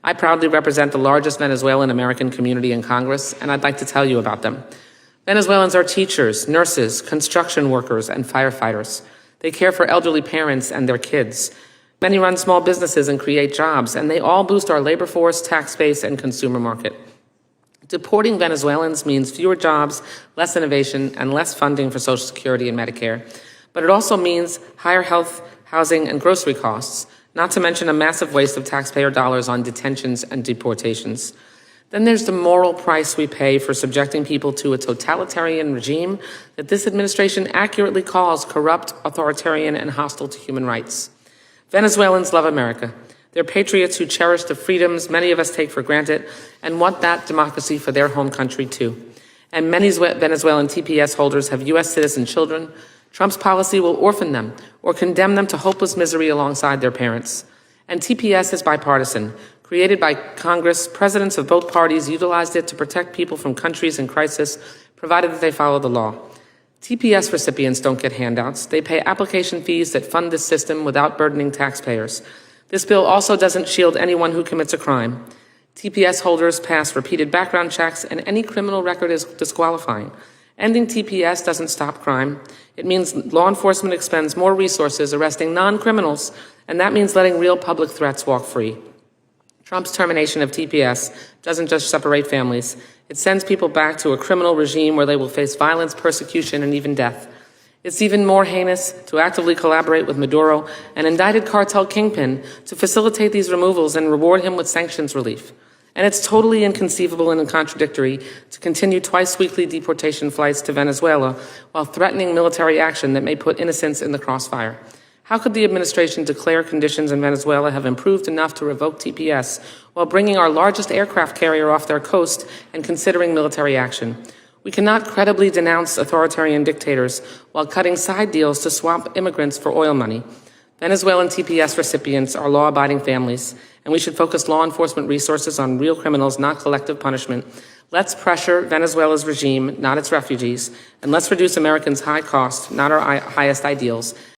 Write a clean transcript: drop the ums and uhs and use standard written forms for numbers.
I proudly represent the largest Venezuelan American community in Congress, and I'd like to tell you about them. Venezuelans are teachers, nurses, construction workers, and firefighters. They care for elderly parents and their kids. Many run small businesses and create jobs, and they all boost our labor force, tax base, and consumer market. Deporting Venezuelans means fewer jobs, less innovation, and less funding for Social Security and Medicare. But it also means higher health, housing, and grocery costs, not to mention a massive waste of taxpayer dollars on detentions and deportations. Then there's the moral price we pay for subjecting people to a totalitarian regime that this administration accurately calls corrupt, authoritarian, and hostile to human rights. Venezuelans love America. They're patriots who cherish the freedoms many of us take for granted and want that democracy for their home country too. And many Venezuelan TPS holders have U.S. citizen children. Trump's policy will orphan them or condemn them to hopeless misery alongside their parents. And TPS is bipartisan. Created by Congress, presidents of both parties utilized it to protect people from countries in crisis, provided that they follow the law. TPS recipients don't get handouts. They pay application fees that fund this system without burdening taxpayers. This bill also doesn't shield anyone who commits a crime. TPS holders pass repeated background checks, and any criminal record is disqualifying. Ending TPS doesn't stop crime. It means law enforcement expends more resources arresting non-criminals, and that means letting real public threats walk free. Trump's termination of TPS doesn't just separate families. It sends people back to a criminal regime where they will face violence, persecution, and even death. It's even more heinous to actively collaborate with Maduro, an indicted cartel kingpin, to facilitate these removals and reward him with sanctions relief. And it's totally inconceivable and contradictory to continue twice-weekly deportation flights to Venezuela while threatening military action that may put innocents in the crossfire. How could the administration declare conditions in Venezuela have improved enough to revoke TPS while bringing our largest aircraft carrier off their coast and considering military action? We cannot credibly denounce authoritarian dictators while cutting side deals to swap immigrants for oil money. Venezuelan TPS recipients are law-abiding families, and we should focus law enforcement resources on real criminals, not collective punishment. Let's pressure Venezuela's regime, not its refugees, and let's reduce Americans' high cost, not our highest ideals,